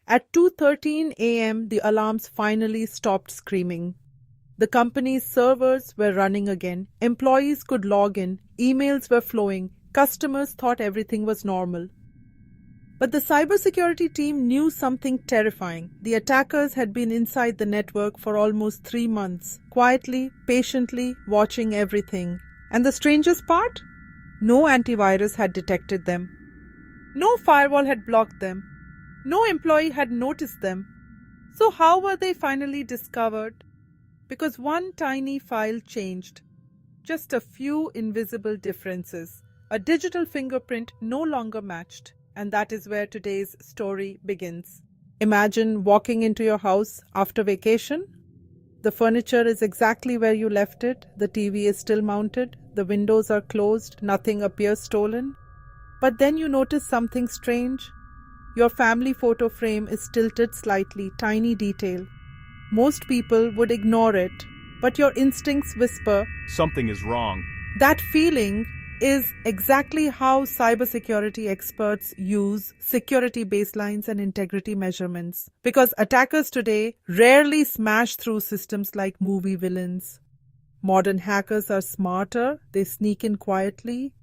At 2:13 a.m., the alarms finally stopped screaming. The company's servers were running again. Employees could log in. Emails were flowing. Customers thought everything was normal. But the cybersecurity team knew something terrifying. The attackers had been inside the network for almost 3 months, quietly, patiently, watching everything. And the strangest part? No antivirus had detected them. No firewall had blocked them. No employee had noticed them. So how were they finally discovered? Because one tiny file changed. Just a few invisible differences. A digital fingerprint no longer matched. And that is where today's story begins. Imagine walking into your house after vacation. The furniture is exactly where you left it. The TV is still mounted. The windows are closed. Nothing appears stolen. But then you notice something strange. Your family photo frame is tilted slightly, tiny detail. Most people would ignore it, but your instincts whisper, something is wrong. That feeling is exactly how cybersecurity experts use security baselines and integrity measurements. Because attackers today rarely smash through systems like movie villains. Modern hackers are smarter, they sneak in quietly,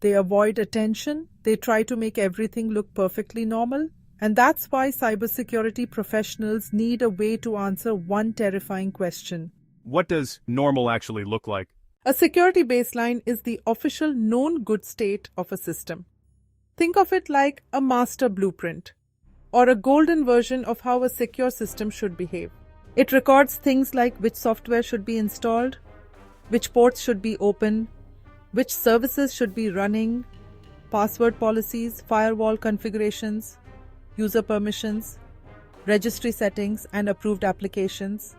they avoid attention, they try to make everything look perfectly normal. And that's why cybersecurity professionals need a way to answer one terrifying question. What does normal actually look like? A security baseline is the official known good state of a system. Think of it like a master blueprint or a golden version of how a secure system should behave. It records things like which software should be installed, which ports should be open, which services should be running, password policies, firewall configurations, user permissions, registry settings, and approved applications.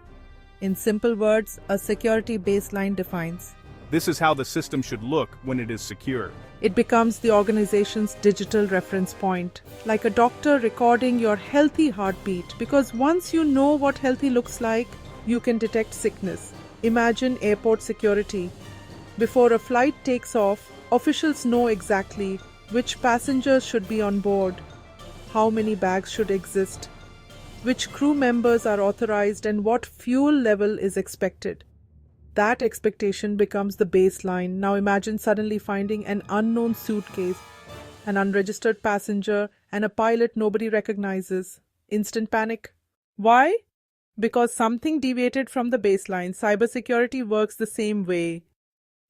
In simple words, a security baseline defines. This is how the system should look when it is secure. It becomes the organization's digital reference point, like a doctor recording your healthy heartbeat, because once you know what healthy looks like, you can detect sickness. Imagine airport security. Before a flight takes off, officials know exactly which passengers should be on board, how many bags should exist, which crew members are authorized, and what fuel level is expected. That expectation becomes the baseline. Now imagine suddenly finding an unknown suitcase, an unregistered passenger, and a pilot nobody recognizes. Instant panic. Why? Because something deviated from the baseline. Cybersecurity works the same way.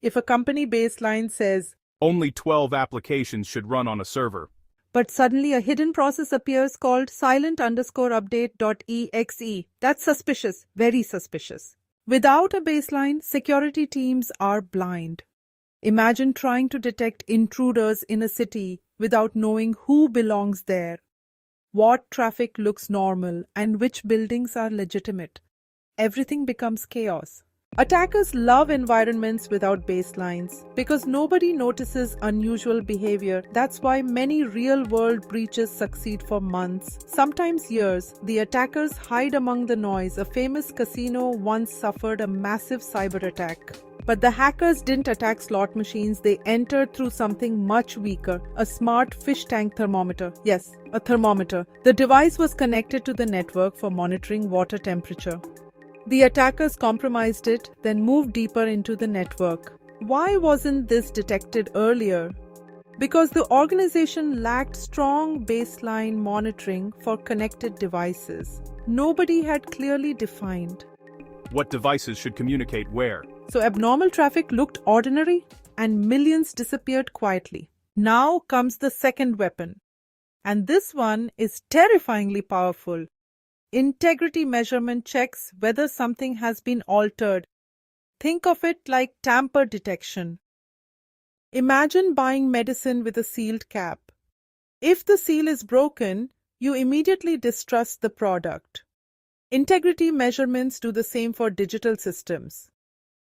If a company baseline says, only 12 applications should run on a server, but suddenly a hidden process appears called silent_update.exe. That's suspicious, very suspicious. Without a baseline, security teams are blind. Imagine trying to detect intruders in a city without knowing who belongs there, what traffic looks normal, and which buildings are legitimate. Everything becomes chaos. Attackers love environments without baselines because nobody notices unusual behavior. That's why many real-world breaches succeed for months, sometimes years. The attackers hide among the noise. A famous casino once suffered a massive cyber attack. But the hackers didn't attack slot machines. They entered through something much weaker, a smart fish tank thermometer. Yes, a thermometer. The device was connected to the network for monitoring water temperature. The attackers compromised it, then moved deeper into the network. Why wasn't this detected earlier? Because the organization lacked strong baseline monitoring for connected devices. Nobody had clearly defined what devices should communicate where. So abnormal traffic looked ordinary and millions disappeared quietly. Now comes the second weapon. And this one is terrifyingly powerful. Integrity measurement checks whether something has been altered. Think of it like tamper detection. Imagine buying medicine with a sealed cap. If the seal is broken, you immediately distrust the product. Integrity measurements do the same for digital systems.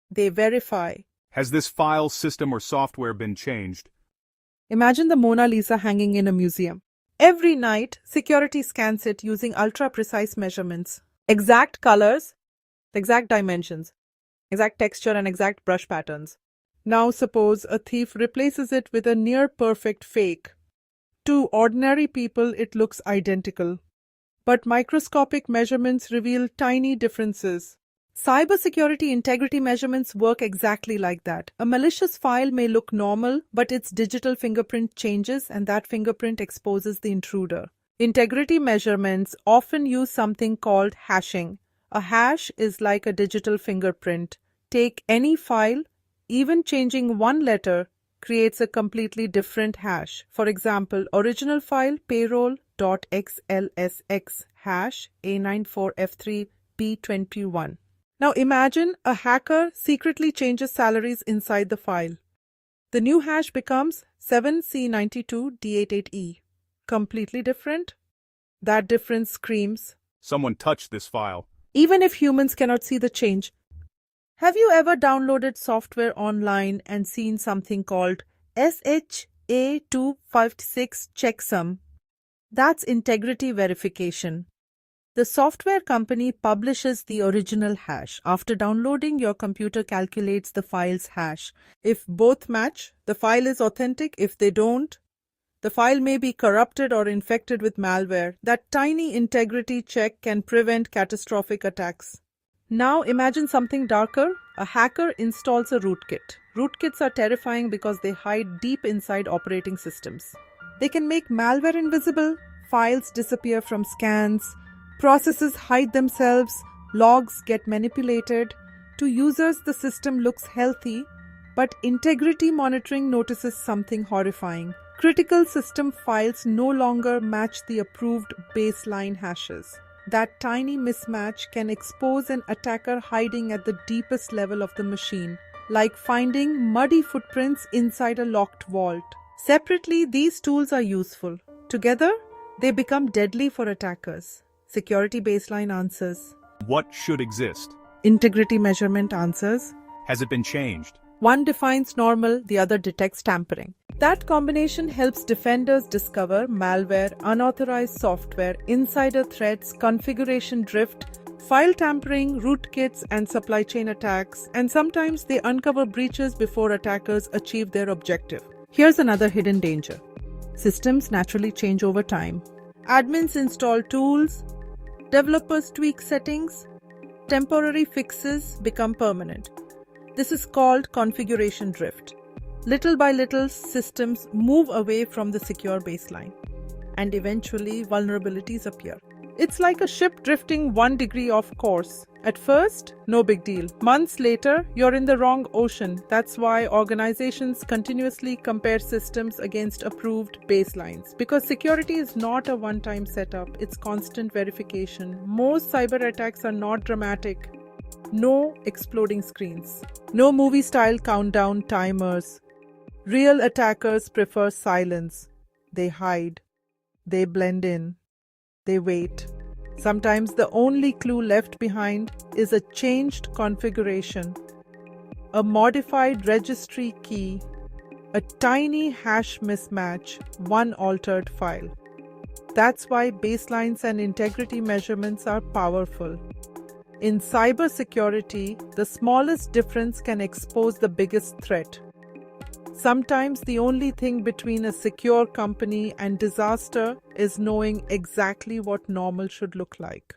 They verify. Has this file, system, or software been changed? Imagine the Mona Lisa hanging in a museum. Every night, security scans it using ultra-precise measurements. Exact colors, exact dimensions, exact texture, and exact brush patterns. Now suppose a thief replaces it with a near-perfect fake. To ordinary people, it looks identical. but microscopic measurements reveal tiny differences. Cybersecurity integrity measurements work exactly like that. A malicious file may look normal, but its digital fingerprint changes and that fingerprint exposes the intruder. Integrity measurements often use something called hashing. A hash is like a digital fingerprint. Take any file, even changing one letter creates a completely different hash. For example, original file payroll.xlsx hash A94F3B21. Now imagine a hacker secretly changes salaries inside the file. The new hash becomes 7C92D88E. Completely different? That difference screams, Someone touched this file. even if humans cannot see the change. Have you ever downloaded software online and seen something called SHA256 checksum? That's integrity verification. The software company publishes the original hash. After downloading, your computer calculates the file's hash. If both match, the file is authentic. If they don't, the file may be corrupted or infected with malware. That tiny integrity check can prevent catastrophic attacks. Now imagine something darker. A hacker installs a rootkit. Rootkits are terrifying because they hide deep inside operating systems. They can make malware invisible, files disappear from scans, processes hide themselves, logs get manipulated. To users, the system looks healthy, but integrity monitoring notices something horrifying. Critical system files no longer match the approved baseline hashes. That tiny mismatch can expose an attacker hiding at the deepest level of the machine, like finding muddy footprints inside a locked vault. Separately, these tools are useful. Together, they become deadly for attackers. Security baseline answers. What should exist? Integrity measurement answers. Has it been changed? One defines normal, the other detects tampering. That combination helps defenders discover malware, unauthorized software, insider threats, configuration drift, file tampering, rootkits, and supply chain attacks, and sometimes they uncover breaches before attackers achieve their objective. Here's another hidden danger. Systems naturally change over time. Admins install tools, developers tweak settings, temporary fixes become permanent. This is called configuration drift. Little by little, systems move away from the secure baseline, and eventually vulnerabilities appear. It's like a ship drifting 1 degree off course. At first, no big deal. Months later, you're in the wrong ocean. That's why organizations continuously compare systems against approved baselines. Because security is not a one-time setup, it's constant verification. Most cyber attacks are not dramatic. No exploding screens. No movie-style countdown timers. Real attackers prefer silence. They hide. They blend in. They wait. Sometimes the only clue left behind is a changed configuration, a modified registry key, a tiny hash mismatch, one altered file. That's why baselines and integrity measurements are powerful. In cybersecurity, the smallest difference can expose the biggest threat. Sometimes the only thing between a secure company and disaster is knowing exactly what normal should look like.